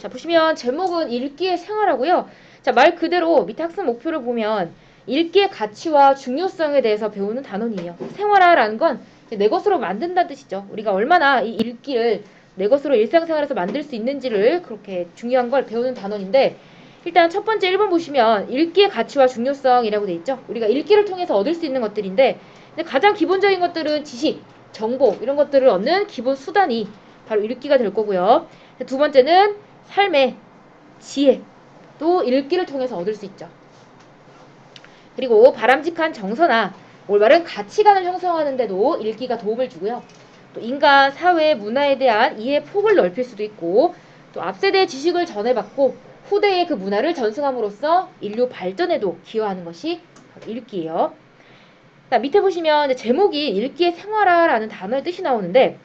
자, 보시면 제목은 읽기의 생활하고요. 자, 말 그대로 밑에 학습 목표를 보면 읽기의 가치와 중요성에 대해서 배우는 단원이에요. 생활화라는 건 내 것으로 만든다는 뜻이죠. 우리가 얼마나 이 읽기를 내 것으로 일상생활에서 만들 수 있는지를 그렇게 중요한 걸 배우는 단원인데, 일단 첫 번째 1번 보시면 읽기의 가치와 중요성이라고 돼 있죠. 우리가 읽기를 통해서 얻을 수 있는 것들인데, 근데 가장 기본적인 것들은 지식, 정보 이런 것들을 얻는 기본 수단이 바로 읽기가 될 거고요. 두 번째는 삶의 지혜, 또 읽기를 통해서 얻을 수 있죠. 그리고 바람직한 정서나 올바른 가치관을 형성하는 데도 읽기가 도움을 주고요. 또 인간, 사회, 문화에 대한 이해 폭을 넓힐 수도 있고, 또 앞세대의 지식을 전해받고 후대의 그 문화를 전승함으로써 인류 발전에도 기여하는 것이 읽기예요. 자, 밑에 보시면 이제 제목이 읽기의 생활화라는 단어의 뜻이 나오는데,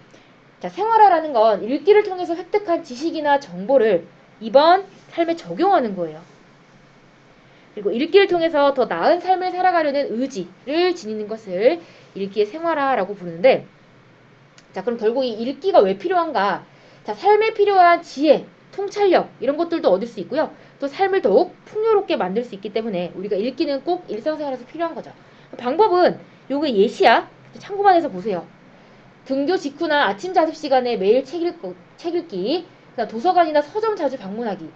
자, 생활화라는 건 읽기를 통해서 획득한 지식이나 정보를 이번 삶에 적용하는 거예요. 그리고 읽기를 통해서 더 나은 삶을 살아가려는 의지를 지니는 것을 읽기의 생활화라고 부르는데, 자, 그럼 결국 이 읽기가 왜 필요한가? 자, 삶에 필요한 지혜, 통찰력 이런 것들도 얻을 수 있고요. 또 삶을 더욱 풍요롭게 만들 수 있기 때문에 우리가 읽기는 꼭 일상생활에서 필요한 거죠. 방법은 요게 예시야. 참고만 해서 보세요. 등교 직후나 아침 자습 시간에 매일 책 읽기, 그다음 도서관이나 서점 자주 방문하기.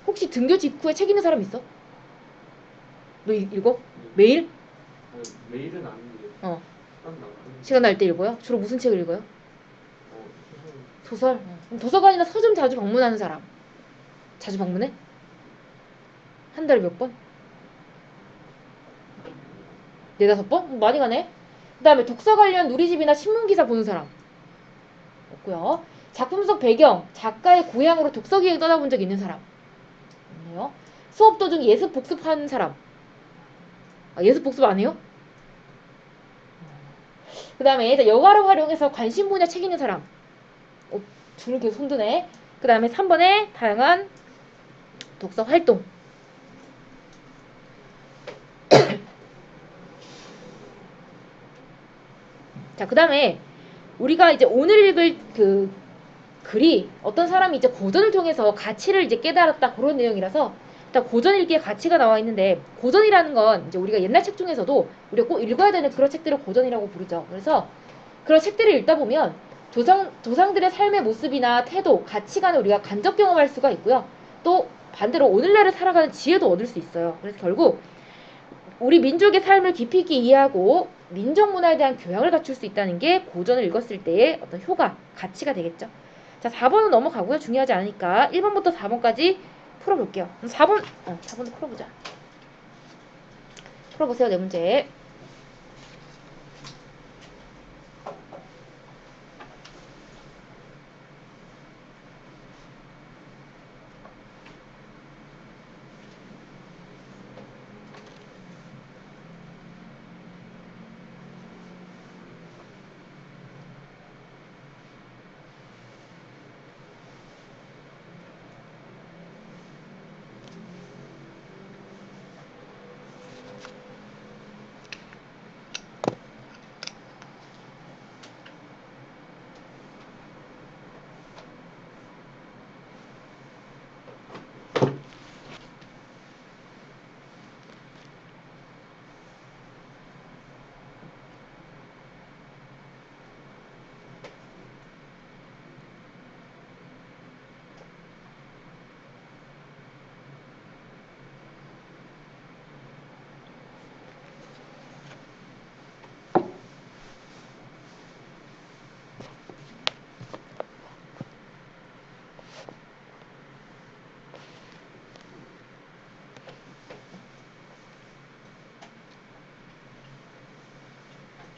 혹시 등교 직후에 책 읽는 사람 있어? 너 읽어? 매일? 매일은 아닌데. 시간 날 때 읽어요? 주로 무슨 책을 읽어요? 소설? 그럼 도서관이나 서점 자주 방문하는 사람. 자주 방문해? 한 달에 몇 번? 4-5번? 많이 가네? 그 다음에 독서 관련 누리집이나 신문기사 보는 사람. 없고요. 작품 속 배경, 작가의 고향으로 독서 기행 떠나본 적 있는 사람. 없네요. 수업 도중 예습 복습하는 사람. 예습 복습 안 해요? 그 다음에 여가를 활용해서 관심 분야 책 읽는 사람. 줄을 계속 손드네. 그 다음에 3번에 다양한 독서 활동. 자, 그 다음에 우리가 이제 오늘 읽을 그 글이 어떤 사람이 이제 고전을 통해서 가치를 이제 깨달았다 그런 내용이라서 일단 고전 읽기의 가치가 나와 있는데, 고전이라는 건 이제 우리가 옛날 책 중에서도 우리가 꼭 읽어야 되는 그런 책들을 고전이라고 부르죠. 그래서 그런 책들을 읽다 보면 조상들의 삶의 모습이나 태도, 가치관을 우리가 간접 경험할 수가 있고요. 또 반대로 오늘날을 살아가는 지혜도 얻을 수 있어요. 그래서 결국 우리 민족의 삶을 깊이 있게 이해하고 민족 문화에 대한 교양을 갖출 수 있다는 게 고전을 읽었을 때의 어떤 효과, 가치가 되겠죠. 자, 4번은 넘어가고요. 중요하지 않으니까 1번부터 4번까지 풀어볼게요. 4번도 풀어보자. 풀어보세요, 네 문제.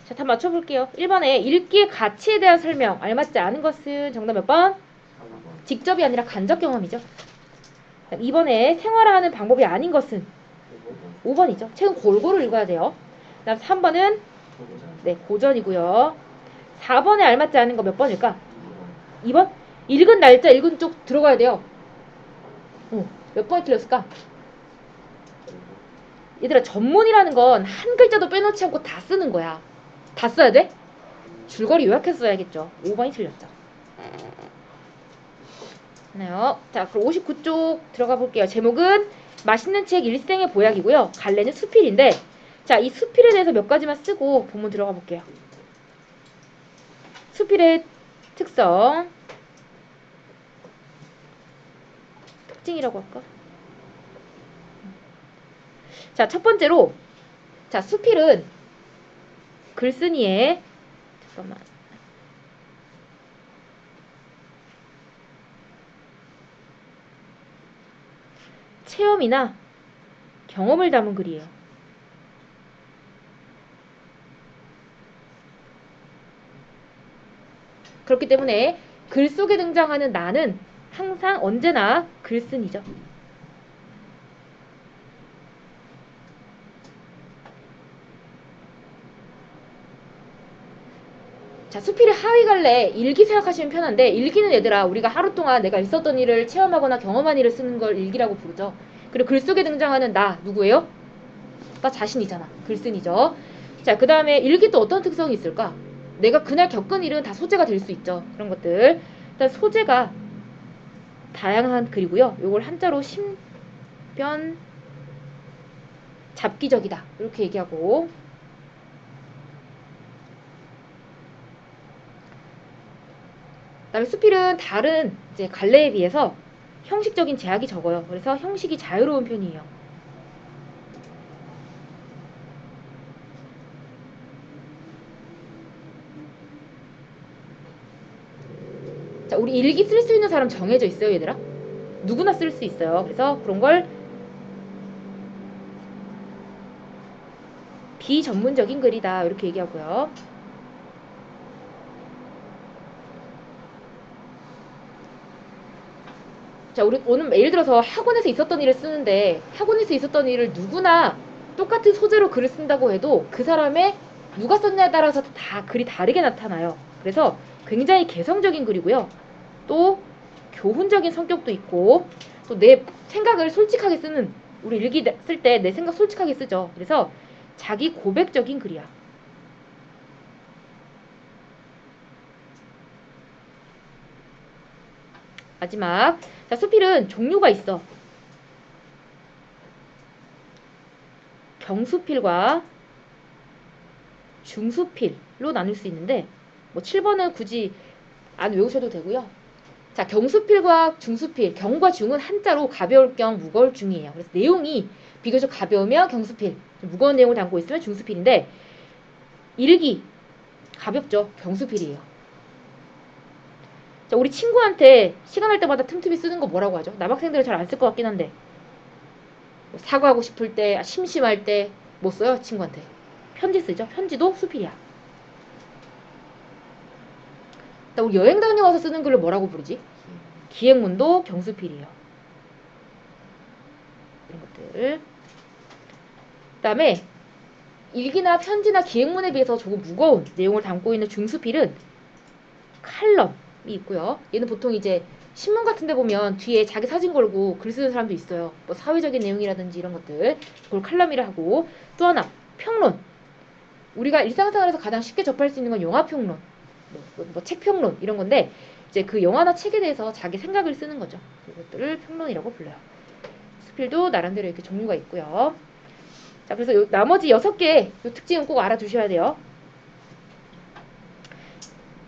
자, 답 맞춰볼게요. 1번에 읽기의 가치에 대한 설명. 알맞지 않은 것은 정답 몇 번? 직접이 아니라 간접 경험이죠. 2번에 생활화하는 방법이 아닌 것은 5번이죠. 책은 골고루 읽어야 돼요. 그 다음 3번은 네, 고전이고요. 4번에 알맞지 않은 거 몇 번일까? 2번? 읽은 날짜, 읽은 쪽 들어가야 돼요. 몇 번이 틀렸을까? 얘들아, 전문이라는 건 한 글자도 빼놓지 않고 다 쓰는 거야. 다 써야 돼? 줄거리 요약해서 써야겠죠. 5번이 틀렸죠. 하나요. 자, 그럼 59쪽 들어가 볼게요. 제목은 맛있는 책 일생의 보약이고요. 갈래는 수필인데, 자, 이 수필에 대해서 몇 가지만 쓰고 본문 들어가 볼게요. 수필의 특성, 특징이라고 할까? 자, 첫 번째로, 자, 수필은 글쓴이의, 잠깐만. 체험이나 경험을 담은 글이에요. 그렇기 때문에 글 속에 등장하는 나는 항상 언제나 글쓴이죠. 자, 수필의 하위 갈래 일기 생각하시면 편한데, 일기는 얘들아 우리가 하루 동안 내가 있었던 일을 체험하거나 경험한 일을 쓰는 걸 일기라고 부르죠. 그리고 글 속에 등장하는 나 누구예요? 나 자신이잖아. 글쓴이죠. 자, 그 다음에 일기 또 어떤 특성이 있을까? 내가 그날 겪은 일은 다 소재가 될 수 있죠. 그런 것들. 일단 소재가 다양한 글이고요. 요걸 한자로 신변 잡기적이다. 이렇게 얘기하고, 그다음에 수필은 다른 이제 갈래에 비해서 형식적인 제약이 적어요. 그래서 형식이 자유로운 편이에요. 자, 우리 일기 쓸 수 있는 사람 정해져 있어요, 얘들아. 누구나 쓸 수 있어요. 그래서 그런 걸 비전문적인 글이다. 이렇게 얘기하고요. 자, 우리 오늘 예를 들어서 학원에서 있었던 일을 쓰는데, 학원에서 있었던 일을 누구나 똑같은 소재로 글을 쓴다고 해도 그 사람의 누가 썼냐에 따라서 다 글이 다르게 나타나요. 그래서 굉장히 개성적인 글이고요. 또 교훈적인 성격도 있고, 또 내 생각을 솔직하게 쓰는, 우리 일기 쓸 때 내 생각 솔직하게 쓰죠. 그래서 자기 고백적인 글이야. 마지막, 자, 수필은 종류가 있어. 경수필과 중수필로 나눌 수 있는데, 뭐 7번은 굳이 안 외우셔도 되고요. 자, 경수필과 중수필, 경과 중은 한자로 가벼울 경, 무거울 중이에요. 그래서 내용이 비교적 가벼우면 경수필, 무거운 내용을 담고 있으면 중수필인데, 일기 가볍죠. 경수필이에요. 자, 우리 친구한테 시간 날 때마다 틈틈이 쓰는 거 뭐라고 하죠? 남학생들은 잘 안 쓸 것 같긴 한데, 사과하고 싶을 때, 심심할 때 뭐 써요? 친구한테 편지 쓰죠. 편지도 수필이야. 자, 우리 여행 다녀와서 쓰는 글을 뭐라고 부르지? 기행문도 경수필이에요. 이런 것들. 그다음에 일기나 편지나 기행문에 비해서 조금 무거운 내용을 담고 있는 중수필은 칼럼이 있고요. 얘는 보통 이제 신문 같은 데 보면 뒤에 자기 사진 걸고 글 쓰는 사람도 있어요. 뭐 사회적인 내용이라든지 이런 것들. 그걸 칼럼이라 하고, 또 하나 평론. 우리가 일상생활에서 가장 쉽게 접할 수 있는 건 영화평론, 뭐 책평론 이런 건데, 이제 그 영화나 책에 대해서 자기 생각을 쓰는 거죠. 이것들을 평론이라고 불러요. 수필도 나름대로 이렇게 종류가 있고요. 자, 그래서 나머지 6개의 특징은 꼭 알아두셔야 돼요.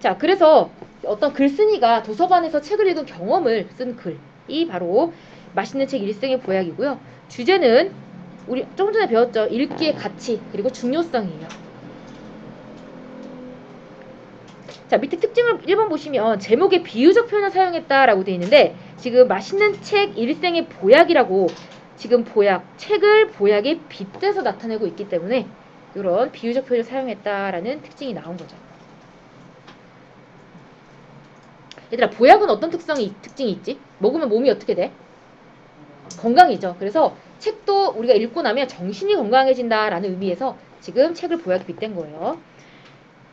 자, 그래서 어떤 글쓴이가 도서관에서 책을 읽은 경험을 쓴 글이 바로 맛있는 책 일생의 보약이고요. 주제는 우리 좀 전에 배웠죠. 읽기의 가치 그리고 중요성이에요. 자, 밑에 특징을 1번 보시면 제목에 비유적 표현을 사용했다라고 되어 있는데, 지금 맛있는 책 일생의 보약이라고, 지금 보약, 책을 보약에 빗대서 나타내고 있기 때문에 이런 비유적 표현을 사용했다라는 특징이 나온 거죠. 얘들아, 보약은 어떤 특징이 있지? 먹으면 몸이 어떻게 돼? 건강이죠. 그래서 책도 우리가 읽고 나면 정신이 건강해진다라는 의미에서 지금 책을 보약에 빗댄 거예요.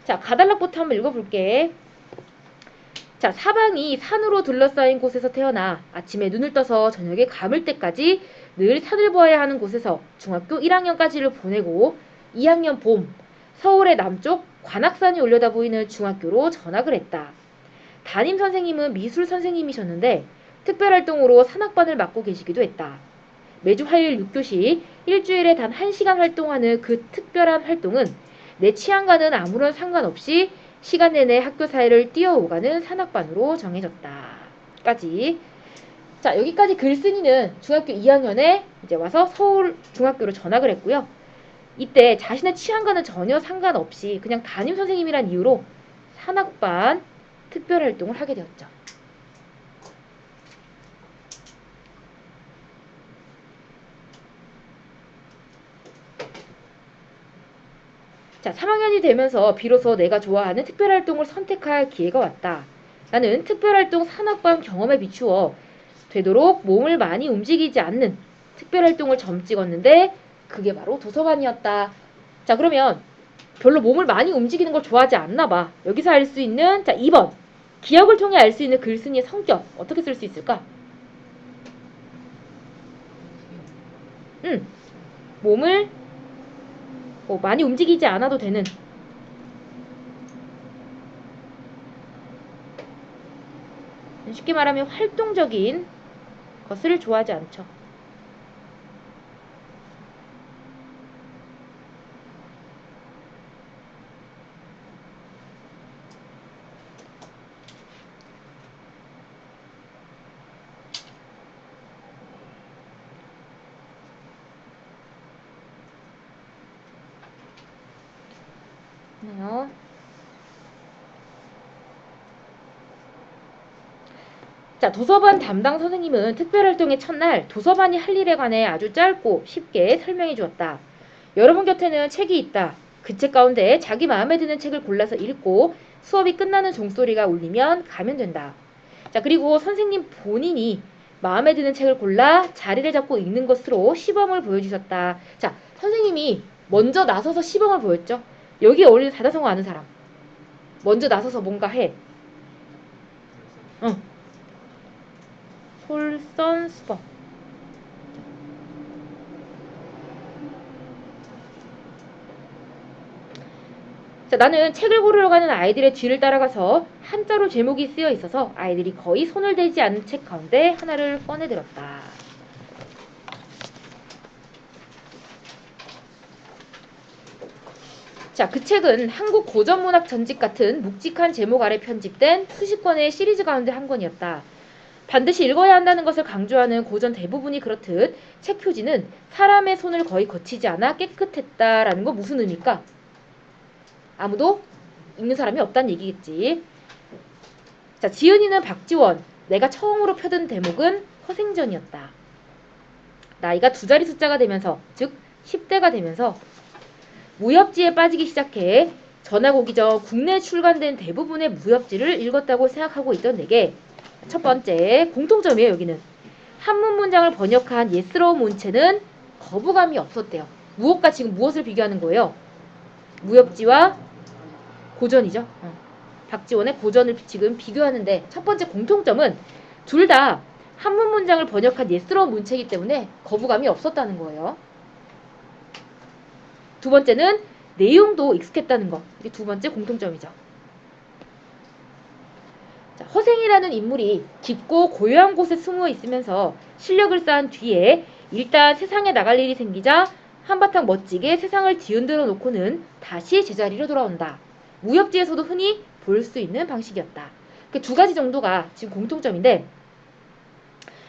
자, 가달락부터 한번 읽어볼게. 자, 사방이 산으로 둘러싸인 곳에서 태어나 아침에 눈을 떠서 저녁에 감을 때까지 늘 산을 보아야 하는 곳에서 중학교 1학년까지를 보내고 2학년 봄 서울의 남쪽 관악산이 올려다 보이는 중학교로 전학을 했다. 담임 선생님은 미술 선생님이셨는데 특별활동으로 산악반을 맡고 계시기도 했다. 매주 화요일 6교시 일주일에 단 1시간 활동하는 그 특별한 활동은 내 취향과는 아무런 상관없이 시간 내내 학교 사이를 뛰어오가는 산악반으로 정해졌다. 까지. 자, 여기까지 글쓴이는 중학교 2학년에 이제 와서 서울 중학교로 전학을 했고요. 이때 자신의 취향과는 전혀 상관없이 그냥 담임 선생님이란 이유로 산악반 특별활동을 하게 되었죠. 자, 3학년이 되면서 비로소 내가 좋아하는 특별활동을 선택할 기회가 왔다. 나는 특별활동 산악반 경험에 비추어 되도록 몸을 많이 움직이지 않는 특별활동을 점 찍었는데 그게 바로 도서관이었다. 자, 그러면 별로 몸을 많이 움직이는 걸 좋아하지 않나 봐. 여기서 알 수 있는, 자, 2번. 기억을 통해 알 수 있는 글쓴이의 성격. 어떻게 쓸 수 있을까? 몸을 많이 움직이지 않아도 되는. 쉽게 말하면 활동적인 것을 좋아하지 않죠. 자, 도서반 담당 선생님은 특별활동의 첫날 도서반이 할 일에 관해 아주 짧고 쉽게 설명해 주었다. 여러분 곁에는 책이 있다. 그 책 가운데 자기 마음에 드는 책을 골라서 읽고 수업이 끝나는 종소리가 울리면 가면 된다. 자, 그리고 선생님 본인이 마음에 드는 책을 골라 자리를 잡고 읽는 것으로 시범을 보여주셨다. 자, 선생님이 먼저 나서서 시범을 보였죠. 여기 어울리는 사자성어 아는 사람. 먼저 나서서 뭔가 해. 솔선수범. 자, 나는 책을 고르러 가는 아이들의 뒤를 따라가서 한자로 제목이 쓰여 있어서 아이들이 거의 손을 대지 않는 책 가운데 하나를 꺼내들었다. 자, 그 책은 한국 고전문학 전집 같은 묵직한 제목 아래 편집된 수십 권의 시리즈 가운데 한 권이었다. 반드시 읽어야 한다는 것을 강조하는 고전 대부분이 그렇듯 책 표지는 사람의 손을 거의 거치지 않아 깨끗했다라는 거 무슨 의미일까? 아무도 읽는 사람이 없다는 얘기겠지. 자, 지은이는 박지원. 내가 처음으로 펴든 대목은 허생전이었다. 나이가 2자리 숫자가 되면서, 즉 10대가 되면서 무협지에 빠지기 시작해 전학 오기 전 국내에 출간된 대부분의 무협지를 읽었다고 생각하고 있던 내게 첫 번째 공통점이에요. 여기는 한문 문장을 번역한 예스러운 문체는 거부감이 없었대요. 무엇과 지금 무엇을 비교하는 거예요? 무협지와 고전이죠. 박지원의 고전을 지금 비교하는데 첫 번째 공통점은 둘 다 한문 문장을 번역한 예스러운 문체이기 때문에 거부감이 없었다는 거예요. 두 번째는 내용도 익숙했다는 거. 이게 두 번째 공통점이죠. 자, 허생이라는 인물이 깊고 고요한 곳에 숨어 있으면서 실력을 쌓은 뒤에 일단 세상에 나갈 일이 생기자 한바탕 멋지게 세상을 뒤흔들어 놓고는 다시 제자리로 돌아온다. 무협지에서도 흔히 볼 수 있는 방식이었다. 그 두 가지 정도가 지금 공통점인데,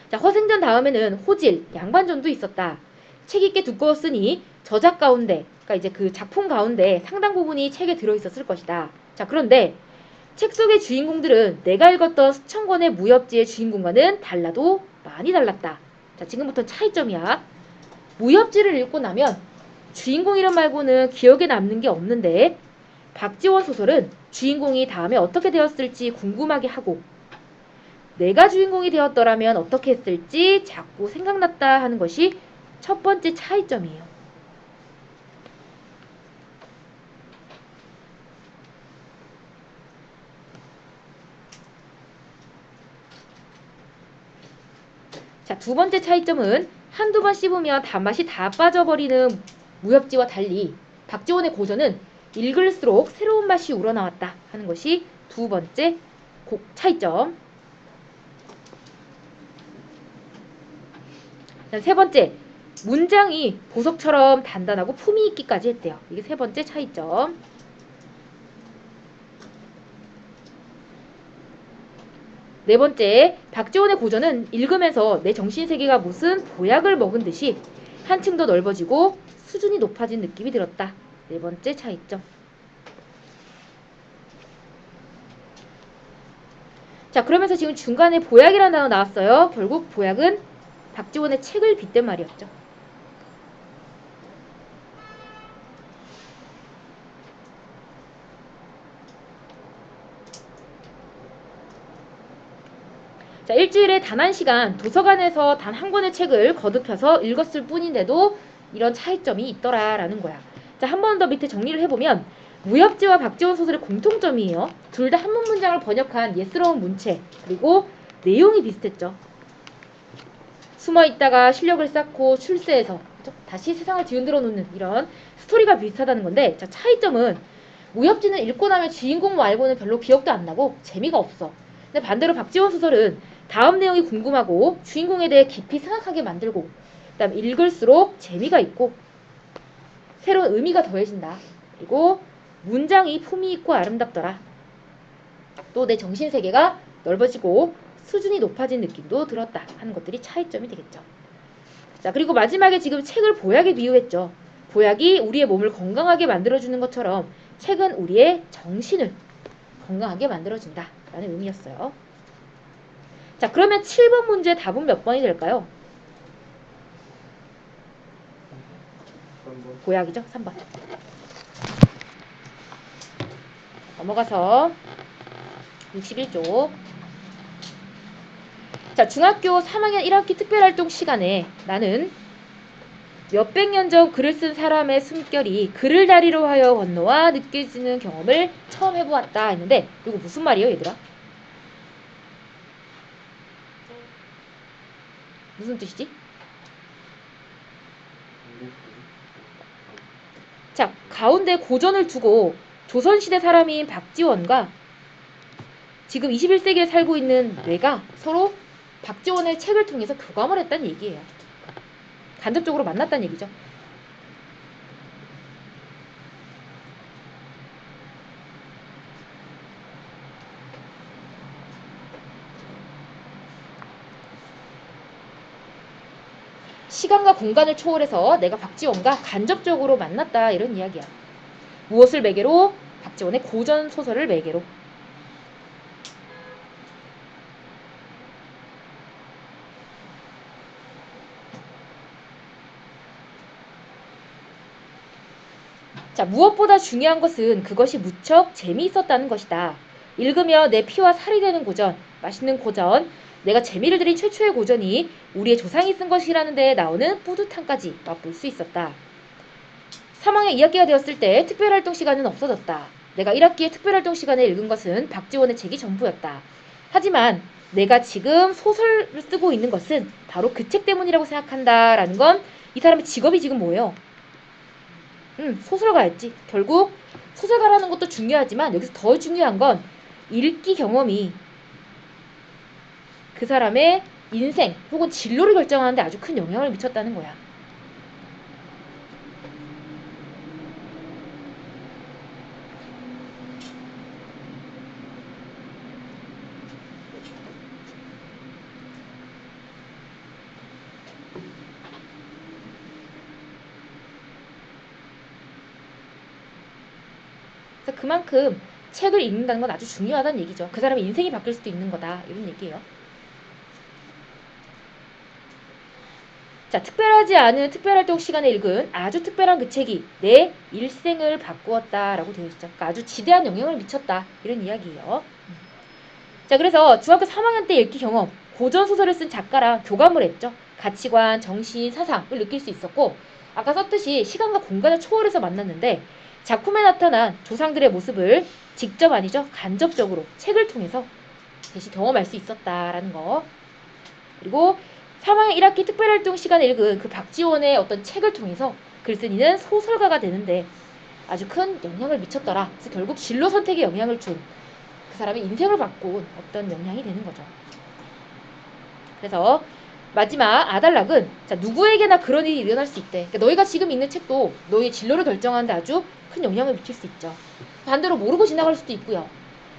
자, 허생전 다음에는 호질, 양반전도 있었다. 책이 꽤 두꺼웠으니 저작 가운데, 그러니까 이제 그 작품 가운데 상당 부분이 책에 들어있었을 것이다. 자, 그런데 책 속의 주인공들은 내가 읽었던 수천 권의 무협지의 주인공과는 달라도 많이 달랐다. 자, 지금부터 차이점이야. 무협지를 읽고 나면 주인공 이름 말고는 기억에 남는 게 없는데 박지원 소설은 주인공이 다음에 어떻게 되었을지 궁금하게 하고 내가 주인공이 되었더라면 어떻게 했을지 자꾸 생각났다 하는 것이 첫 번째 차이점이에요. 자, 두 번째 차이점은 한두 번 씹으면 단맛이 다 빠져버리는 무협지와 달리 박지원의 고전은 읽을수록 새로운 맛이 우러나왔다 하는 것이 두 번째 차이점. 세 번째, 문장이 보석처럼 단단하고 품이 있기까지 했대요. 이게 세 번째 차이점. 네 번째, 박지원의 고전은 읽으면서 내 정신세계가 무슨 보약을 먹은 듯이 한층 더 넓어지고 수준이 높아진 느낌이 들었다. 네 번째 차이점. 자, 그러면서 지금 중간에 보약이라는 단어 나왔어요. 결국 보약은 박지원의 책을 빗댄 말이었죠. 자, 일주일에 단 한 시간 도서관에서 단 한 권의 책을 거듭혀서 읽었을 뿐인데도 이런 차이점이 있더라라는 거야. 자, 한 번 더 밑에 정리를 해보면 무협지와 박지원 소설의 공통점이에요. 둘 다 한문 문장을 번역한 예스러운 문체, 그리고 내용이 비슷했죠. 숨어있다가 실력을 쌓고 출세해서 다시 세상을 뒤흔들어 놓는 이런 스토리가 비슷하다는 건데, 자, 차이점은 무협지는 읽고 나면 주인공 말고는 별로 기억도 안 나고 재미가 없어. 근데 반대로 박지원 소설은 다음 내용이 궁금하고 주인공에 대해 깊이 생각하게 만들고, 그다음 읽을수록 재미가 있고 새로운 의미가 더해진다. 그리고 문장이 품이 있고 아름답더라. 또 내 정신세계가 넓어지고 수준이 높아진 느낌도 들었다 하는 것들이 차이점이 되겠죠. 자, 그리고 마지막에 지금 책을 보약에 비유했죠. 보약이 우리의 몸을 건강하게 만들어주는 것처럼 책은 우리의 정신을 건강하게 만들어준다 라는 의미였어요. 자, 그러면 7번 문제 답은 몇 번이 될까요? 보약이죠. 3번. 넘어가서 61쪽. 자, 중학교 3학년 1학기 특별활동 시간에 나는 몇백 년 전 글을 쓴 사람의 숨결이 글을 다리로 하여 건너와 느껴지는 경험을 처음 해보았다 했는데, 이거 무슨 말이에요, 얘들아? 무슨 뜻이지? 자, 가운데 고전을 두고 조선시대 사람인 박지원과 지금 21세기에 살고 있는 뇌가 서로 박지원의 책을 통해서 교감을 했다는 얘기예요. 간접적으로 만났다는 얘기죠. 시간과 공간을 초월해서 내가 박지원과 간접적으로 만났다 이런 이야기야. 무엇을 매개로? 박지원의 고전 소설을 매개로. 자, 무엇보다 중요한 것은 그것이 무척 재미있었다는 것이다. 읽으며 내 피와 살이 되는 고전, 맛있는 고전, 내가 재미를 들인 최초의 고전이 우리의 조상이 쓴 것이라는 데에 나오는 뿌듯함까지 맛볼 수 있었다. 3학년 2학기가 되었을 때 특별활동 시간은 없어졌다. 내가 1학기에 특별활동 시간에 읽은 것은 박지원의 책이 전부였다. 하지만 내가 지금 소설을 쓰고 있는 것은 바로 그 책 때문이라고 생각한다라는 건 이 사람의 직업이 지금 뭐예요? 소설가였지. 결국 소설가라는 것도 중요하지만 여기서 더 중요한 건 읽기 경험이 그 사람의 인생 혹은 진로를 결정하는데 아주 큰 영향을 미쳤다는 거야. 그래서 그만큼 책을 읽는다는 건 아주 중요하다는 얘기죠. 그 사람의 인생이 바뀔 수도 있는 거다. 이런 얘기예요. 자, 특별하지 않은 특별활동 시간에 읽은 아주 특별한 그 책이 내 일생을 바꾸었다라고 되어 있죠. 그러니까 아주 지대한 영향을 미쳤다. 이런 이야기예요. 자, 그래서 중학교 3학년 때 읽기 경험, 고전 소설을 쓴 작가랑 교감을 했죠. 가치관, 정신, 사상을 느낄 수 있었고, 아까 썼듯이 시간과 공간을 초월해서 만났는데 작품에 나타난 조상들의 모습을 직접 아니죠, 간접적으로 책을 통해서 대신 경험할 수 있었다라는 거. 그리고 3학년 1학기 특별활동 시간에 읽은 그 박지원의 어떤 책을 통해서 글쓴이는 소설가가 되는데 아주 큰 영향을 미쳤더라. 그래서 결국 진로 선택에 영향을 준 그 사람의 인생을 바꾼 어떤 영향이 되는 거죠. 그래서 마지막 아달락은 자, 누구에게나 그런 일이 일어날 수 있대. 그러니까 너희가 지금 읽는 책도 너희의 진로를 결정하는데 아주 큰 영향을 미칠 수 있죠. 반대로 모르고 지나갈 수도 있고요.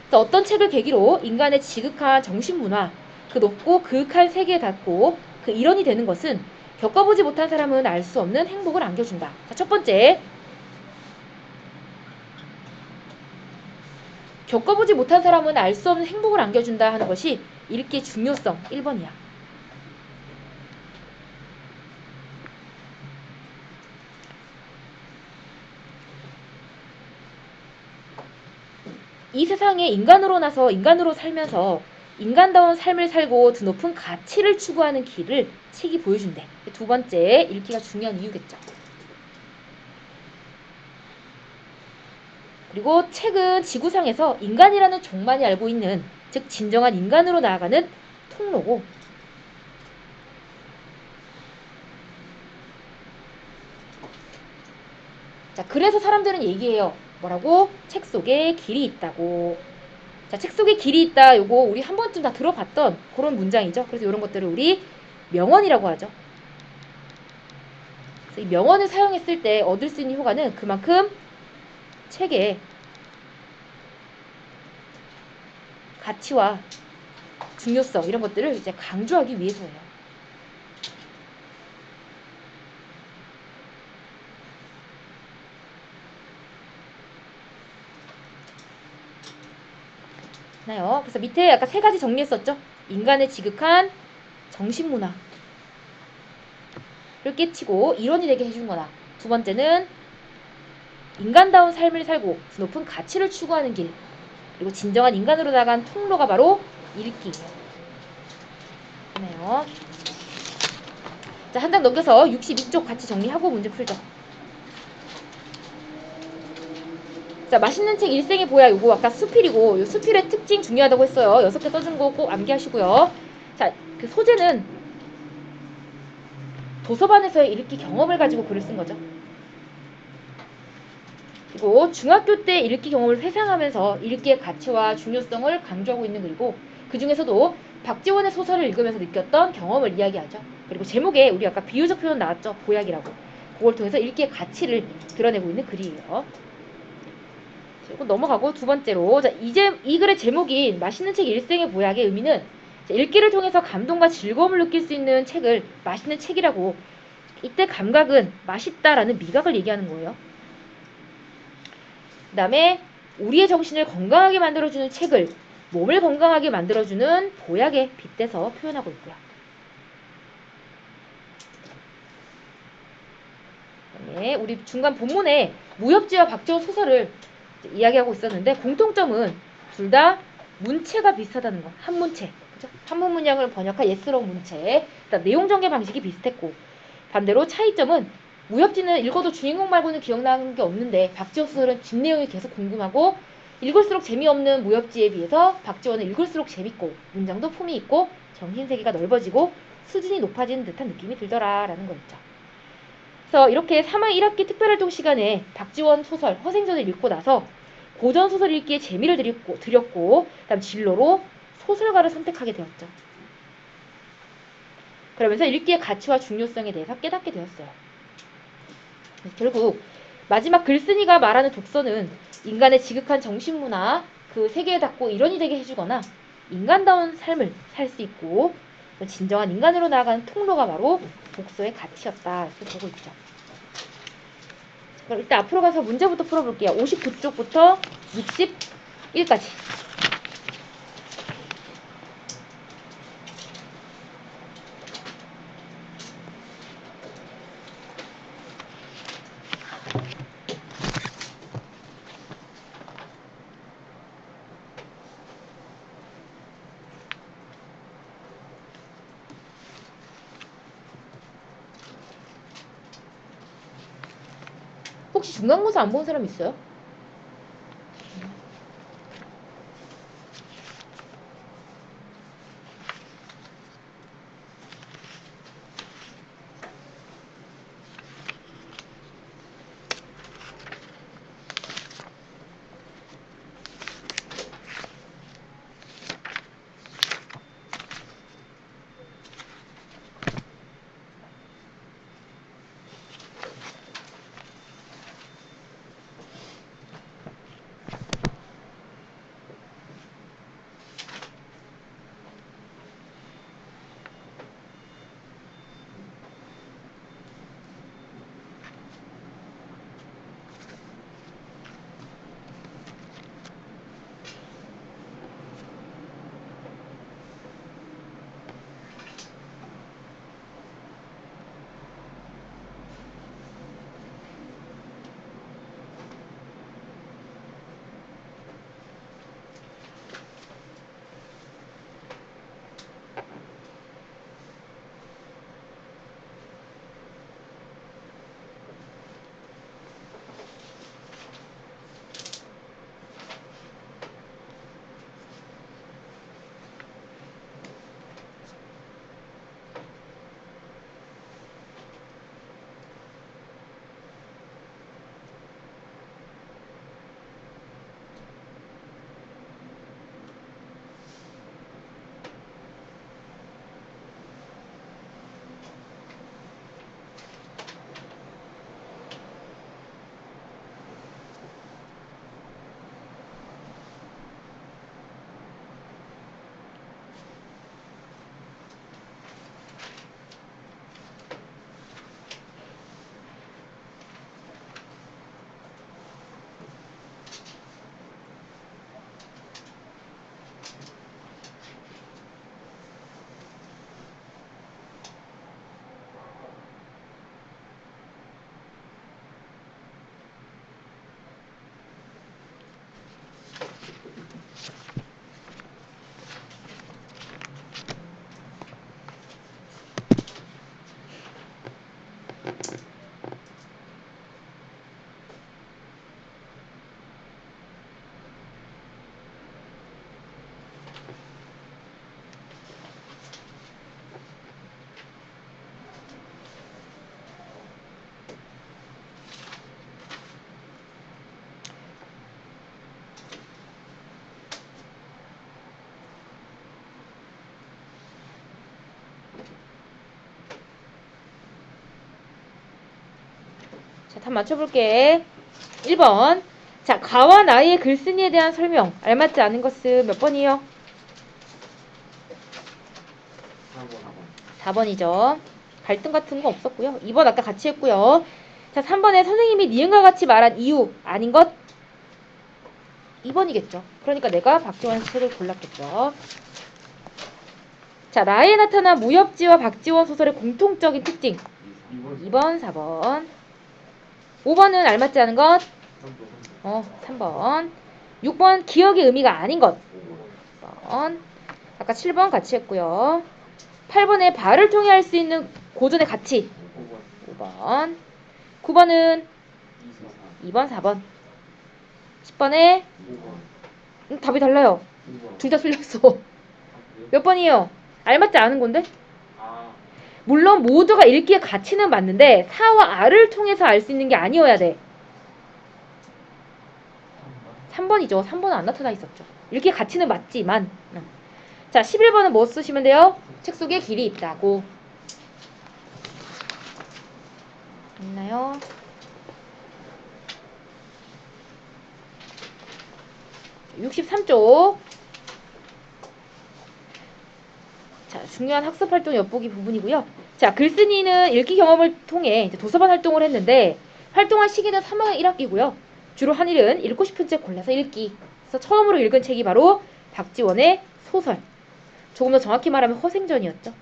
그래서 어떤 책을 계기로 인간의 지극한 정신문화, 그 높고 그윽한 세계에 닿고 그 일원이 되는 것은 겪어보지 못한 사람은 알 수 없는 행복을 안겨준다. 자, 첫 번째, 겪어보지 못한 사람은 알 수 없는 행복을 안겨준다 하는 것이 읽기의 중요성 1번이야. 이 세상에 인간으로 나서 인간으로 살면서 인간다운 삶을 살고 더 높은 가치를 추구하는 길을 책이 보여준대. 두 번째, 읽기가 중요한 이유겠죠. 그리고 책은 지구상에서 인간이라는 종만이 알고 있는, 즉 진정한 인간으로 나아가는 통로고, 자, 그래서 사람들은 얘기해요. 뭐라고? 책 속에 길이 있다고. 자, 책 속에 길이 있다. 요거 우리 한 번쯤 다 들어봤던 그런 문장이죠. 그래서 이런 것들을 우리 명언이라고 하죠. 그래서 이 명언을 사용했을 때 얻을 수 있는 효과는 그만큼 책의 가치와 중요성 이런 것들을 이제 강조하기 위해서예요. 나요. 그래서 밑에 아까 세 가지 정리했었죠. 인간의 지극한 정신문화를 깨치고 일원이 되게 해준 거나, 두 번째는 인간다운 삶을 살고 높은 가치를 추구하는 길, 그리고 진정한 인간으로 나간 통로가 바로 읽기예요. 네요. 자, 한 장 넘겨서 62쪽 같이 정리하고 문제 풀죠. 자, 맛있는 책 일생의 보약, 요거 아까 수필이고, 요 수필의 특징 중요하다고 했어요. 6개 써준 거 꼭 암기하시고요. 자, 그 소재는 도서관에서의 읽기 경험을 가지고 글을 쓴 거죠. 그리고 중학교 때 읽기 경험을 회상하면서 읽기의 가치와 중요성을 강조하고 있는 글이고, 그 중에서도 박지원의 소설을 읽으면서 느꼈던 경험을 이야기하죠. 그리고 제목에 우리 아까 비유적 표현 나왔죠. 보약이라고. 그걸 통해서 읽기의 가치를 드러내고 있는 글이에요. 그리고 넘어가고 두 번째로, 자, 이제 이 글의 제목인 맛있는 책 일생의 보약의 의미는 읽기를 통해서 감동과 즐거움을 느낄 수 있는 책을 맛있는 책이라고, 이때 감각은 맛있다라는 미각을 얘기하는 거예요. 그 다음에 우리의 정신을 건강하게 만들어주는 책을 몸을 건강하게 만들어주는 보약에 빗대서 표현하고 있고요. 네, 우리 중간 본문에 무협지와 박지원 소설을 이야기하고 있었는데 공통점은 둘 다 문체가 비슷하다는 거. 한문체. 그죠? 한문 문장을 번역한 예스러운 문체. 그다음 내용 전개 방식이 비슷했고, 반대로 차이점은 무협지는 읽어도 주인공 말고는 기억나는 게 없는데 박지원 소설은 뒷 내용이 계속 궁금하고, 읽을수록 재미없는 무협지에 비해서 박지원은 읽을수록 재밌고 문장도 품이 있고 정신세계가 넓어지고 수준이 높아지는 듯한 느낌이 들더라라는 거였죠. 그래서 이렇게 3학 1학기 특별활동 시간에 박지원 소설 허생전을 읽고 나서 고전 소설 읽기에 재미를 들였고 그다음 진로로 소설가를 선택하게 되었죠. 그러면서 읽기의 가치와 중요성에 대해서 깨닫게 되었어요. 결국 마지막 글쓴이가 말하는 독서는 인간의 지극한 정신문화, 그 세계에 닿고 일원이 되게 해주거나 인간다운 삶을 살 수 있고 진정한 인간으로 나아가는 통로가 바로 독서의 가치였다. 이렇게 보고 있죠. 그럼 일단 앞으로 가서 문제부터 풀어볼게요. 59쪽부터 61까지. 혹시 중간고사 안 본 사람 있어요? 자, 답 맞춰볼게. 1번. 자, 가와 나의 글쓴이에 대한 설명. 알맞지 않은 것은 몇 번이요? 4번. 4번이죠. 갈등 같은 거 없었고요. 2번 아까 같이 했고요. 자, 3번에 선생님이 니은과 같이 말한 이유 아닌 것 2번이겠죠. 그러니까 내가 박지원 책을 골랐겠죠. 자, 나에 나타난 무협지와 박지원 소설의 공통적인 특징 2번, 4번. 5번은 알맞지 않은 것 3번. 6번 기억의 의미가 아닌 것 5번. 아까 7번 같이 했고요. 8번에 발을 통해 할 수 있는 고전의 가치 5번. 9번은 2번, 4번. 10번에 답이 달라요. 둘 다 틀렸어. 몇 번이에요? 알맞지 않은 건데? 물론 모두가 읽기의 가치는 맞는데 사와 알을 통해서 알 수 있는 게 아니어야 돼. 3번이죠. 3번은 안 나타나 있었죠. 읽기의 가치는 맞지만. 자, 11번은 뭐 쓰시면 돼요? 책 속에 길이 있다고. 있나요? 자, 63쪽. 자, 중요한 학습활동 엿보기 부분이고요. 자, 글쓴이는 읽기 경험을 통해 이제 도서관 활동을 했는데 활동한 시기는 3학년 1학기고요. 주로 한 일은 읽고 싶은 책 골라서 읽기. 그래서 처음으로 읽은 책이 바로 박지원의 소설. 조금 더 정확히 말하면 허생전이었죠.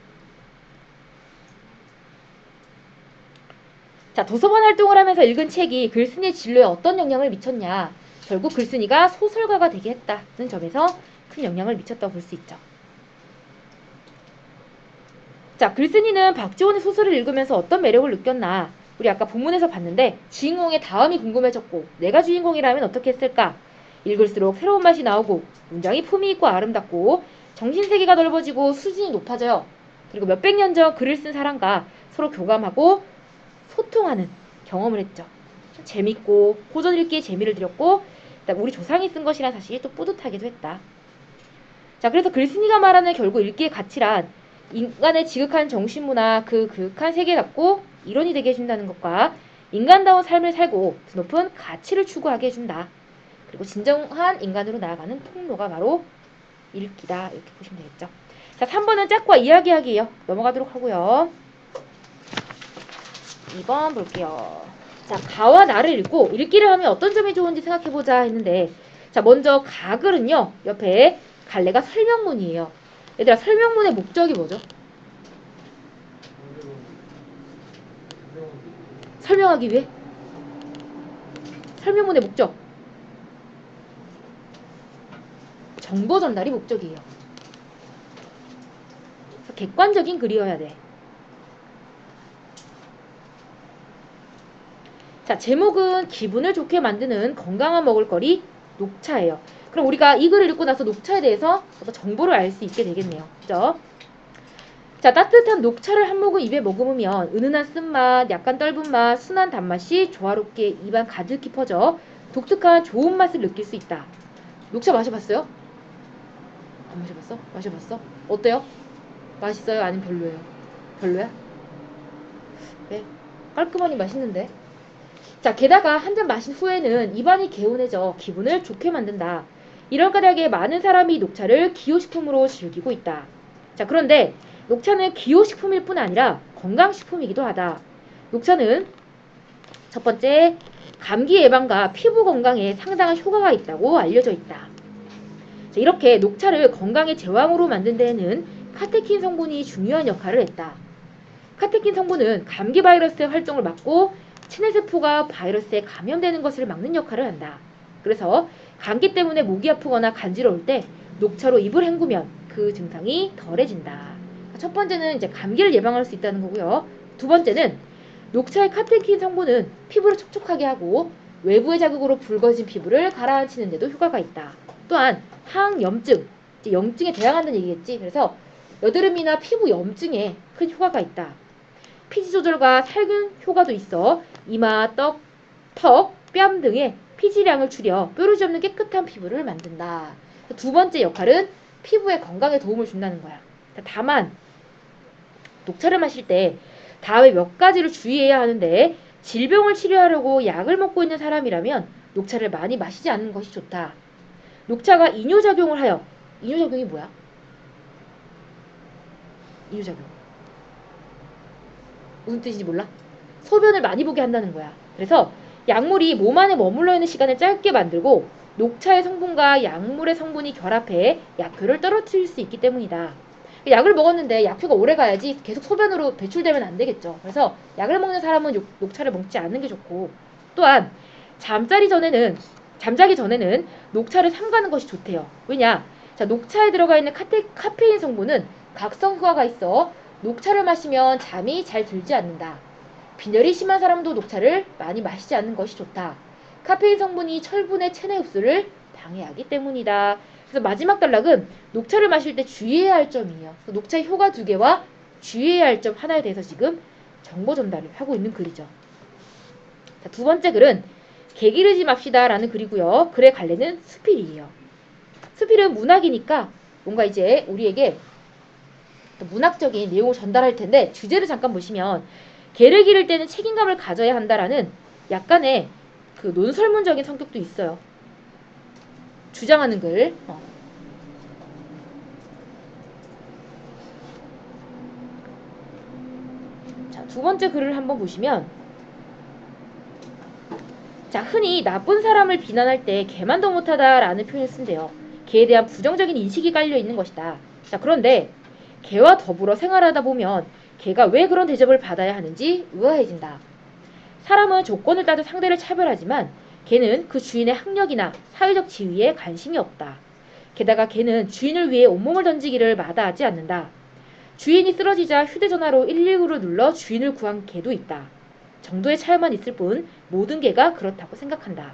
자, 도서관 활동을 하면서 읽은 책이 글쓴이의 진로에 어떤 영향을 미쳤냐. 결국 글쓴이가 소설가가 되게 했다는 점에서 큰 영향을 미쳤다고 볼 수 있죠. 자, 글쓴이는 박지원의 소설을 읽으면서 어떤 매력을 느꼈나. 우리 아까 본문에서 봤는데 주인공의 다음이 궁금해졌고 내가 주인공이라면 어떻게 했을까. 읽을수록 새로운 맛이 나오고 문장이 품위 있고 아름답고 정신세계가 넓어지고 수준이 높아져요. 그리고 몇백 년 전 글을 쓴 사람과 서로 교감하고 소통하는 경험을 했죠. 재밌고 고전 읽기에 재미를 들였고 우리 조상이 쓴 것이란 사실이 또 뿌듯하기도 했다. 자, 그래서 글쓴이가 말하는 결국 읽기의 가치란 인간의 지극한 정신문화 그 극한 세계 갖고 일원이 되게 해준다는 것과 인간다운 삶을 살고 높은 가치를 추구하게 해준다. 그리고 진정한 인간으로 나아가는 통로가 바로 읽기다. 이렇게 보시면 되겠죠. 자, 3번은 짝과 이야기하기예요. 넘어가도록 하고요. 2번 볼게요. 자, 가와 나를 읽고 읽기를 하면 어떤 점이 좋은지 생각해보자 했는데 자, 먼저 가글은요. 옆에 갈래가 설명문이에요. 얘들아, 설명문의 목적이 뭐죠? 설명하기 위해? 설명문의 목적 정보 전달이 목적이에요. 그래서 객관적인 글이어야 돼. 자, 제목은 기분을 좋게 만드는 건강한 먹을거리 녹차예요. 그럼 우리가 이 글을 읽고 나서 녹차에 대해서 정보를 알 수 있게 되겠네요. 그죠? 자, 따뜻한 녹차를 한 모금 입에 머금으면 은은한 쓴맛, 약간 떫은 맛, 순한 단맛이 조화롭게 입안 가득히 퍼져 독특한 좋은 맛을 느낄 수 있다. 녹차 마셔봤어요? 안 마셔봤어? 마셔봤어? 어때요? 맛있어요? 아니면 별로예요? 별로야? 네, 깔끔하니 맛있는데. 자, 게다가 한 잔 마신 후에는 입안이 개운해져 기분을 좋게 만든다. 이런 까닭에 많은 사람이 녹차를 기호식품으로 즐기고 있다. 자, 그런데 녹차는 기호식품일 뿐 아니라 건강식품이기도 하다. 녹차는 첫 번째, 감기 예방과 피부 건강에 상당한 효과가 있다고 알려져 있다. 자, 이렇게 녹차를 건강의 제왕으로 만든 데에는 카테킨 성분이 중요한 역할을 했다. 카테킨 성분은 감기 바이러스의 활동을 막고 체내세포가 바이러스에 감염되는 것을 막는 역할을 한다. 그래서 감기 때문에 목이 아프거나 간지러울 때 녹차로 입을 헹구면 그 증상이 덜해진다. 첫 번째는 이제 감기를 예방할 수 있다는 거고요. 두 번째는 녹차의 카테킨 성분은 피부를 촉촉하게 하고 외부의 자극으로 붉어진 피부를 가라앉히는 데도 효과가 있다. 또한 항염증, 이제 염증에 대항한다는 얘기겠지. 그래서 여드름이나 피부 염증에 큰 효과가 있다. 피지 조절과 살균 효과도 있어 이마, 턱, 뺨 등의 피지량을 줄여 뾰루지 없는 깨끗한 피부를 만든다. 두 번째 역할은 피부의 건강에 도움을 준다는 거야. 다만 녹차를 마실 때 다음에 몇 가지를 주의해야 하는데 질병을 치료하려고 약을 먹고 있는 사람이라면 녹차를 많이 마시지 않는 것이 좋다. 녹차가 이뇨작용을 하여, 이뇨작용이 뭐야? 이뇨작용. 무슨 뜻인지 몰라? 소변을 많이 보게 한다는 거야. 그래서 약물이 몸 안에 머물러 있는 시간을 짧게 만들고 녹차의 성분과 약물의 성분이 결합해 약효를 떨어뜨릴 수 있기 때문이다. 약을 먹었는데 약효가 오래 가야지 계속 소변으로 배출되면 안 되겠죠. 그래서 약을 먹는 사람은 녹차를 먹지 않는 게 좋고, 또한 잠자기 전에는 녹차를 삼가는 것이 좋대요. 왜냐? 자, 녹차에 들어가 있는 카페인 성분은 각성효과가 있어 녹차를 마시면 잠이 잘 들지 않는다. 빈혈이 심한 사람도 녹차를 많이 마시지 않는 것이 좋다. 카페인 성분이 철분의 체내 흡수를 방해하기 때문이다. 그래서 마지막 단락은 녹차를 마실 때 주의해야 할 점이에요. 녹차의 효과 2개와 주의해야 할 점 하나에 대해서 지금 정보 전달을 하고 있는 글이죠. 자, 두 번째 글은 개 기르지 맙시다 라는 글이고요. 글의 갈래는 수필이에요. 수필은 문학이니까 뭔가 이제 우리에게 문학적인 내용을 전달할 텐데, 주제를 잠깐 보시면 개를 기를 때는 책임감을 가져야 한다라는 약간의 그 논설문적인 성격도 있어요. 주장하는 글. 자, 두 번째 글을 한번 보시면, 자, 흔히 나쁜 사람을 비난할 때 개만도 못하다라는 표현을 쓴대요. 개에 대한 부정적인 인식이 깔려 있는 것이다. 자, 그런데 개와 더불어 생활하다 보면 개가 왜 그런 대접을 받아야 하는지 의아해진다. 사람은 조건을 따져 상대를 차별하지만 개는 그 주인의 학력이나 사회적 지위에 관심이 없다. 게다가 개는 주인을 위해 온몸을 던지기를 마다하지 않는다. 주인이 쓰러지자 휴대전화로 119를 눌러 주인을 구한 개도 있다. 정도의 차이만 있을 뿐 모든 개가 그렇다고 생각한다.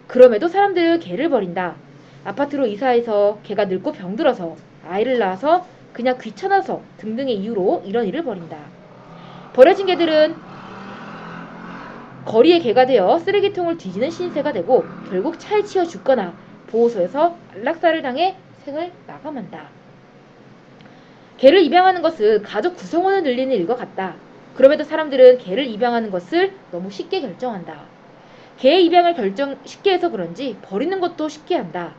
그럼에도 사람들은 개를 버린다. 아파트로 이사해서 개가 늙고 병들어서, 아이를 낳아서, 그냥 귀찮아서 등등의 이유로 이런 일을 벌인다. 버려진 개들은 거리의 개가 되어 쓰레기통을 뒤지는 신세가 되고 결국 차에 치여 죽거나 보호소에서 안락사를 당해 생을 마감한다. 개를 입양하는 것은 가족 구성원을 늘리는 일과 같다. 그럼에도 사람들은 개를 입양하는 것을 너무 쉽게 결정한다. 개 입양을 쉽게 해서 그런지 버리는 것도 쉽게 한다.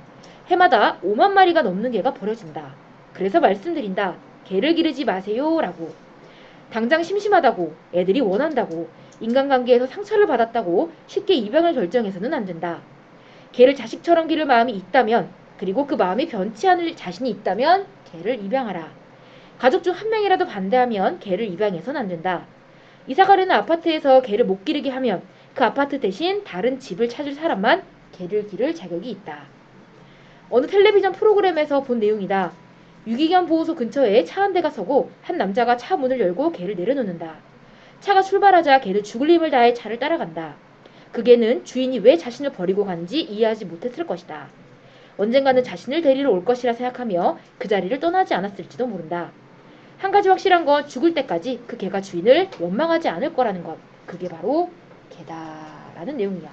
해마다 5만 마리가 넘는 개가 버려진다. 그래서 말씀드린다. 개를 기르지 마세요 라고. 당장 심심하다고, 애들이 원한다고, 인간관계에서 상처를 받았다고 쉽게 입양을 결정해서는 안 된다. 개를 자식처럼 기를 마음이 있다면, 그리고 그 마음이 변치 않을 자신이 있다면 개를 입양하라. 가족 중 한 명이라도 반대하면 개를 입양해서는 안 된다. 이사가려는 아파트에서 개를 못 기르게 하면 그 아파트 대신 다른 집을 찾을 사람만 개를 기를 자격이 있다. 어느 텔레비전 프로그램에서 본 내용이다. 유기견 보호소 근처에 차 한 대가 서고 한 남자가 차 문을 열고 개를 내려놓는다. 차가 출발하자 개는 죽을 힘을 다해 차를 따라간다. 그 개는 주인이 왜 자신을 버리고 가는지 이해하지 못했을 것이다. 언젠가는 자신을 데리러 올 것이라 생각하며 그 자리를 떠나지 않았을지도 모른다. 한 가지 확실한 건 죽을 때까지 그 개가 주인을 원망하지 않을 거라는 것. 그게 바로 개다라는 내용이야.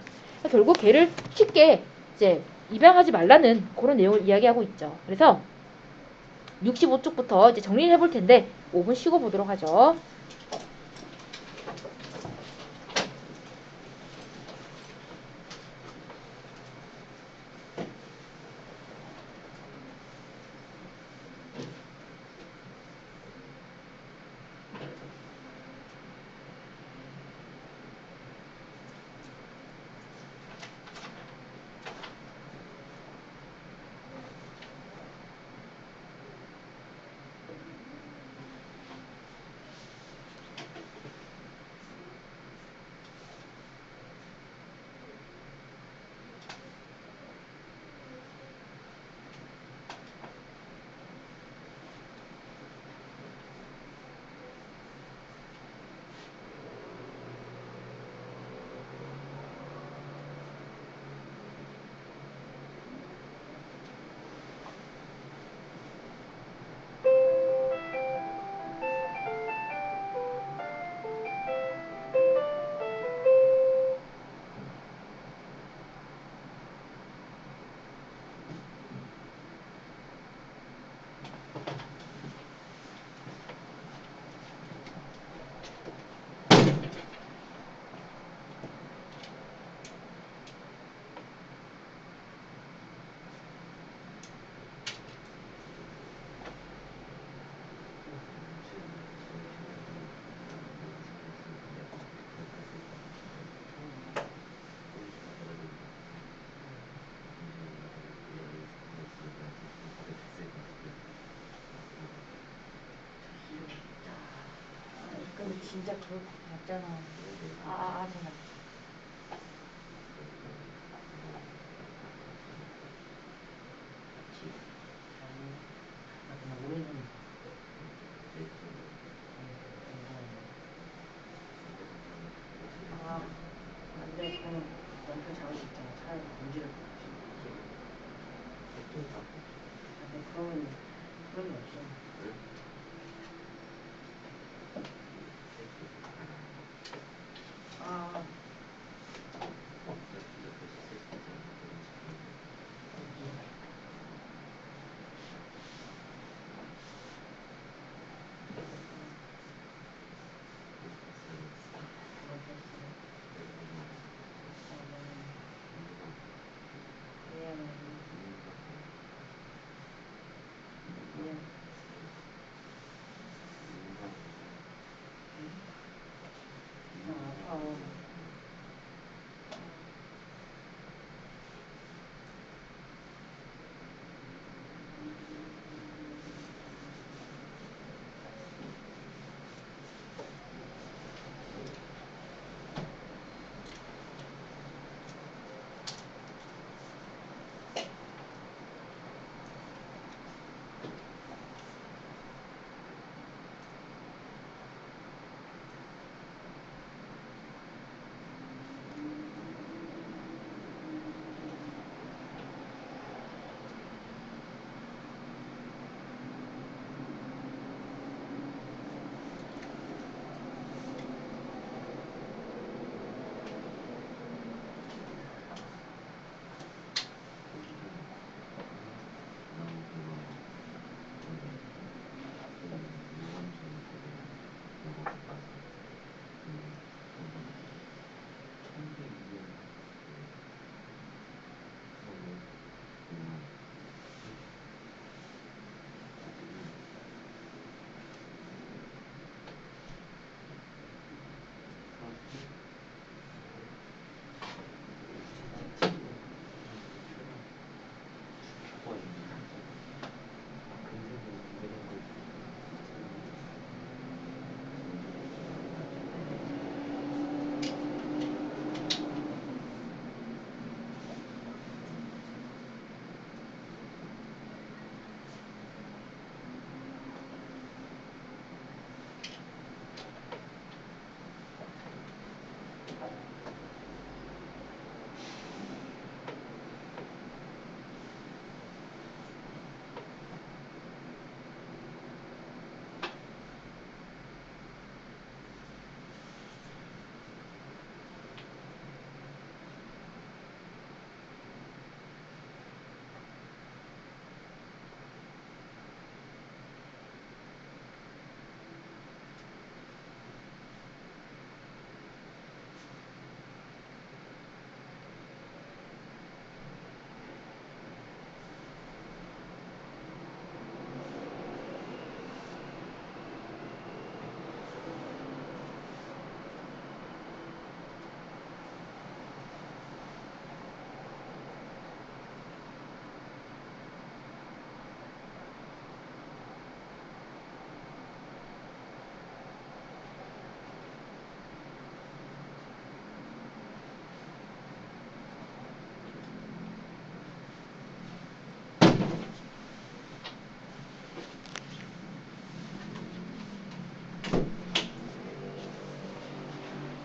결국 개를 쉽게 이제 입양하지 말라는 그런 내용을 이야기하고 있죠. 그래서 65쪽부터 이제 정리를 해볼 텐데 5분 쉬고 보도록 하죠. 진짜 그거 맞잖아. 잠깐. 그치. 그냥 우리는 근데 그럼 원표 잡을 수 있잖아. 차라리 문제를 근데 그러면 없어.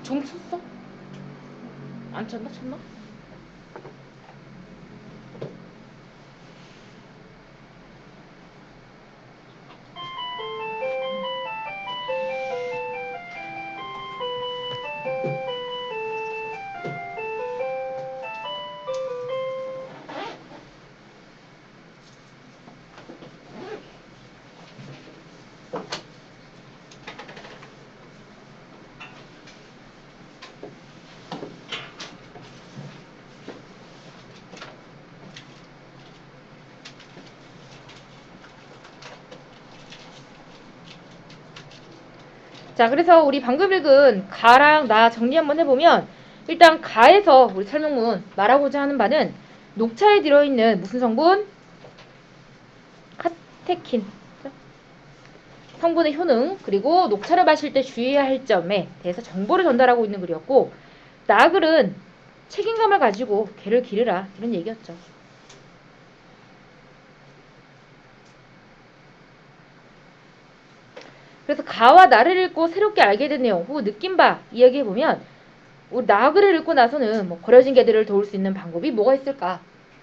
종 쳤어? 안 쳤나? 쳤나? 자, 그래서 우리 방금 읽은 가랑 나 정리 한번 해보면 일단 가에서 우리 설명문 말하고자 하는 바는 녹차에 들어있는 무슨 성분? 카테킨. 성분의 효능, 그리고 녹차를 마실 때 주의해야 할 점에 대해서 정보를 전달하고 있는 글이었고, 나글은 책임감을 가지고 괴를 기르라 이런 얘기였죠. 그래서 가와 나를 읽고 새롭게 알게 된 내용 혹은 느낀 바 이야기해보면, 우리 나그를 읽고 나서는 뭐 버려진 개들을 도울 수 있는 방법이 뭐가 있을까?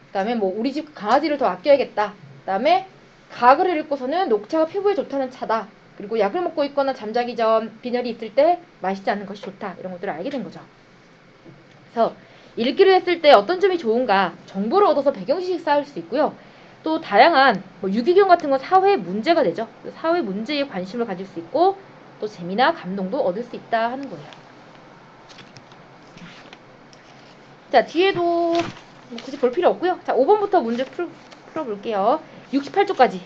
그 다음에 뭐 우리 집 강아지를 더 아껴야겠다. 그 다음에 가글을 읽고서는 녹차가 피부에 좋다는 차다. 그리고 약을 먹고 있거나 잠자기 전 빈혈이 있을 때 마시지 않는 것이 좋다. 이런 것들을 알게 된 거죠. 그래서 읽기를 했을 때 어떤 점이 좋은가 정보를 얻어서 배경지식 쌓을 수 있고요. 또 다양한 뭐 유기견 같은 건 사회 문제가 되죠. 사회 문제에 관심을 가질 수 있고 또 재미나 감동도 얻을 수 있다 하는 거예요. 자, 뒤에도 뭐 굳이 볼 필요 없고요. 자, 5번부터 문제 풀어볼게요. 68쪽까지.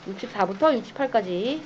64부터 68까지.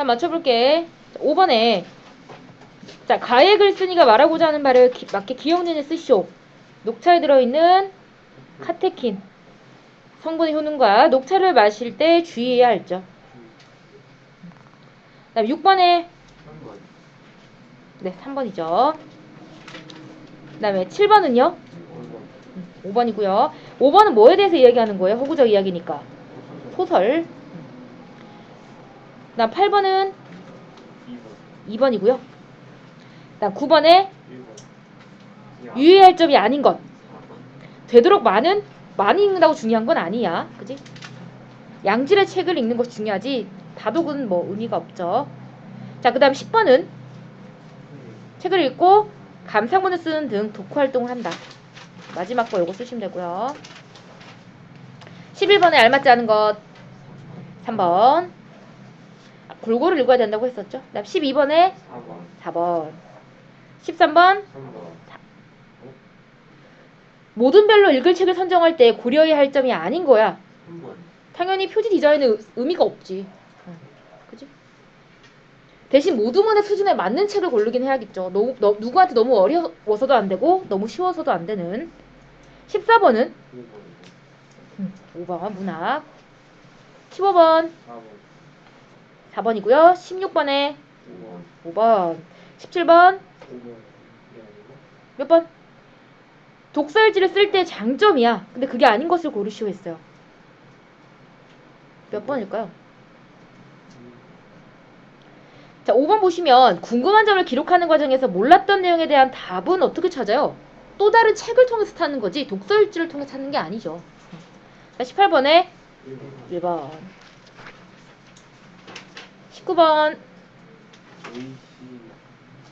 다 맞춰볼게. 5번에 자, 가의 글쓴이가 말하고자 하는 말을 맞게 기억문을 쓰시오. 녹차에 들어있는 카테킨 성분의 효능과 녹차를 마실 때 주의해야 할 점. 그다음 6번에 3번. 네, 3번이죠. 그다음에 7번은요? 5번. 5번이고요. 5번은 뭐에 대해서 이야기하는 거예요? 허구적 이야기니까. 소설. 그다음 8번은 2번. 2번이고요. 그다음 9번에 1번. 유의할 점이 아닌 것. 4번. 되도록 많이 읽는다고 중요한 건 아니야. 그지? 양질의 책을 읽는 것이 중요하지. 다독은 뭐 의미가 없죠. 자, 그다음 10번은 책을 읽고 감상문을 쓰는 등 독후 활동을 한다. 마지막 거 요거 쓰시면 되고요. 11번에 알맞지 않은 것 3번. 골고루 읽어야 된다고 했었죠. 그다음 12번에 4번. 4번. 13번 3번. 모든 별로 읽을 책을 선정할 때 고려해야 할 점이 아닌 거야. 3번. 당연히 표지 디자인은 의미가 없지. 그지? 대신 모두만의 수준에 맞는 책을 고르긴 해야겠죠. 누구한테 너무 어려워서도 안 되고 너무 쉬워서도 안 되는. 14번은 5번. 5번 문학. 15번 4번. 4번이고요. 16번에 5번. 5번. 17번 5번. 이게 아니고? 몇 번? 독서일지를 쓸 때 장점이야. 근데 그게 아닌 것을 고르시오 했어요. 몇 번일까요? 자, 5번 보시면 궁금한 점을 기록하는 과정에서 몰랐던 내용에 대한 답은 어떻게 찾아요? 또 다른 책을 통해서 찾는 거지 독서일지를 통해 찾는 게 아니죠. 자, 18번에 1번. 1번. 19번 AC.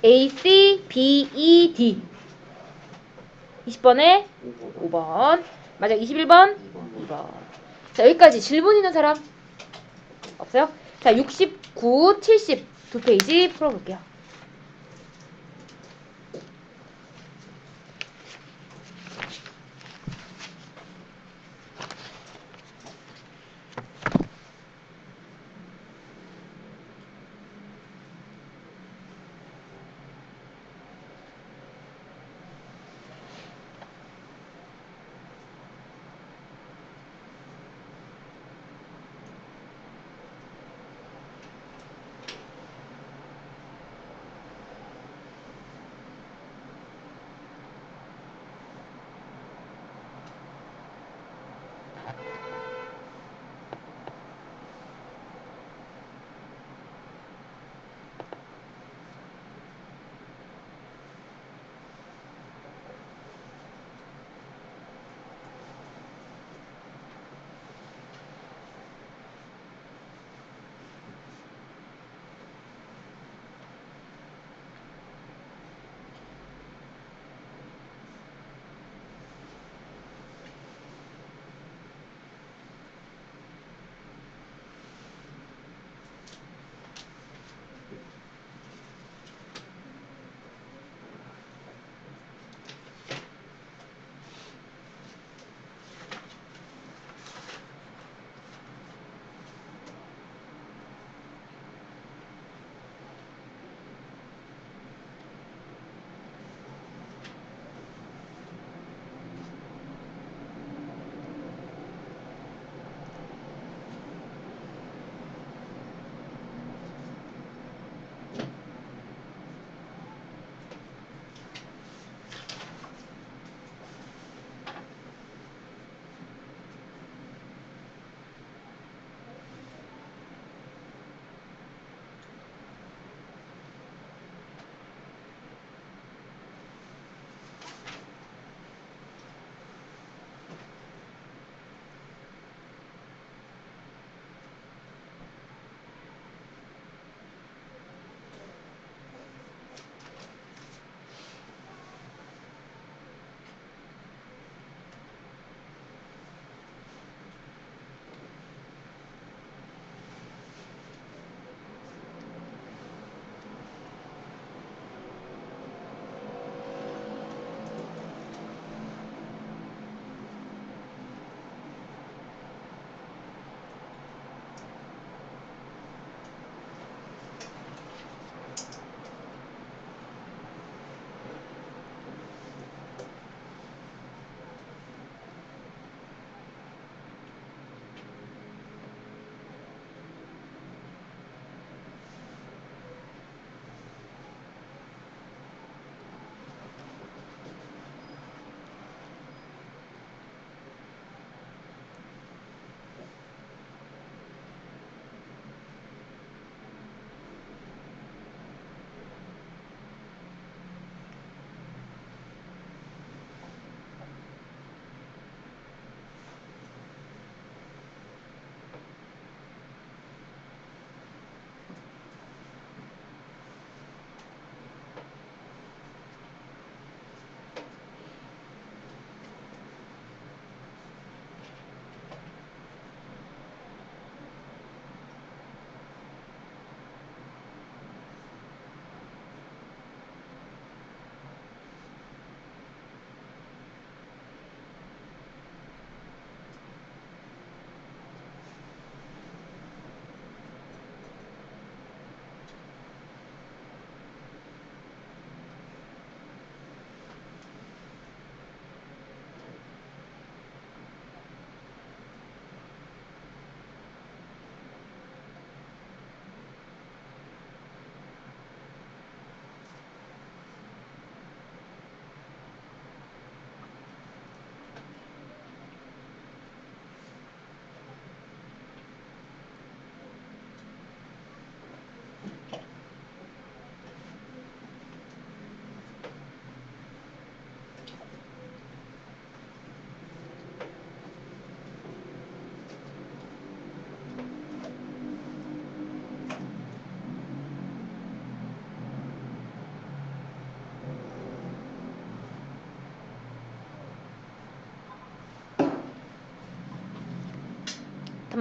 A, C, B, E, D. 20번에 5번. 5번. 맞아. 21번 2번. 2번. 자, 여기까지 질문 있는 사람 없어요? 자, 69, 70 두 페이지 풀어볼게요.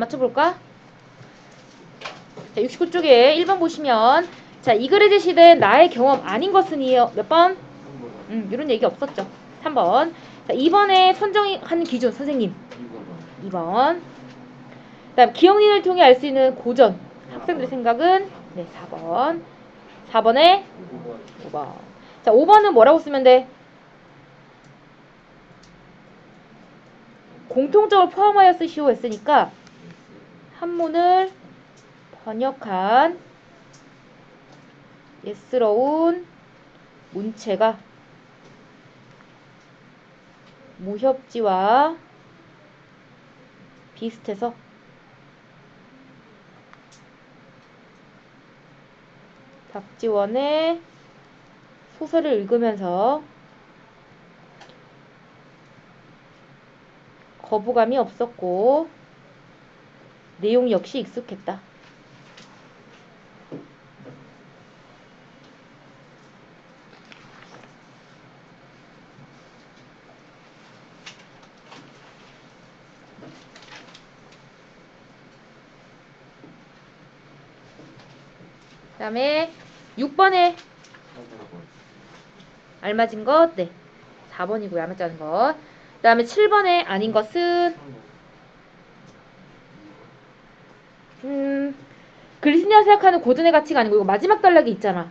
맞춰볼까? 자, 69쪽에 1번 보시면 자, 이 글에 제시된 나의 경험 아닌 것은이요. 몇 번? 이런 얘기 없었죠. 3번. 자, 2번에 선정한 기준 선생님. 2번. 그다음 기억력을 통해 알 수 있는 고전. 학생들의 생각은 네, 4번. 4번에 5번. 자, 5번은 뭐라고 쓰면 돼? 공통적으로 포함하여 쓰시오 했으니까 한문을 번역한 예스러운 문체가 무협지와 비슷해서 박지원의 소설을 읽으면서 거부감이 없었고 내용 역시 익숙했다. 그 다음에 6번에 알맞은 것, 네, 4번이고요. 알맞지 않은 것. 그 다음에 7번에 아닌 것은 글리시니아 생각하는 고전의 가치가 아니고 이거 마지막 단락이 있잖아.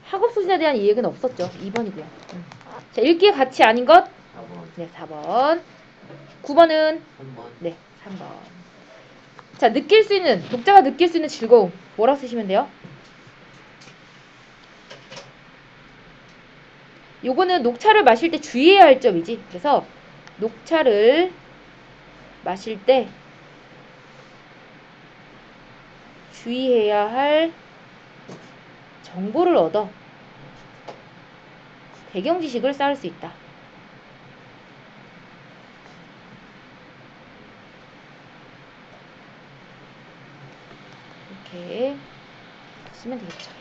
학업 수준에 대한 이 얘기는 없었죠. 2번이고요. 자, 읽기의 가치 아닌 것, 4번. 네, 4번. 9번은 3번. 네, 3번. 자, 느낄 수 있는, 독자가 느낄 수 있는 즐거움. 뭐라고 쓰시면 돼요? 요거는 녹차를 마실 때 주의해야 할 점이지. 그래서 녹차를 마실 때 주의해야 할 정보를 얻어 배경 지식을 쌓을 수 있다. 이렇게 쓰면 되겠죠.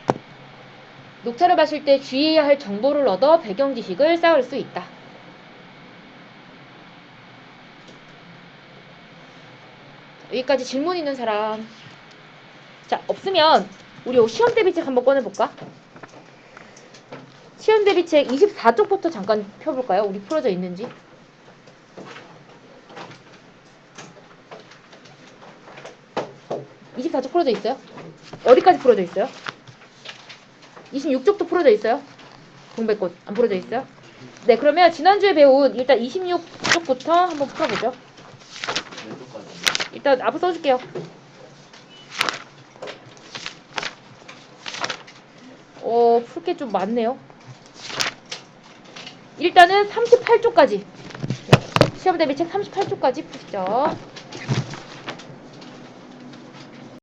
녹차를 마실 때 주의해야 할 정보를 얻어 배경 지식을 쌓을 수 있다. 여기까지 질문 있는 사람. 자, 없으면 우리 시험 대비책 한번 꺼내볼까? 시험 대비책 24쪽부터 잠깐 펴볼까요? 우리 풀어져 있는지. 24쪽 풀어져 있어요? 어디까지 풀어져 있어요? 26쪽도 풀어져 있어요? 동백꽃 안 풀어져 있어요? 네, 그러면 지난주에 배운 일단 26쪽부터 한번 풀어보죠. 일단 앞으로 써줄게요. 풀 게 좀 많네요. 일단은 38쪽까지. 시험 대비 책 38쪽까지 푸시죠.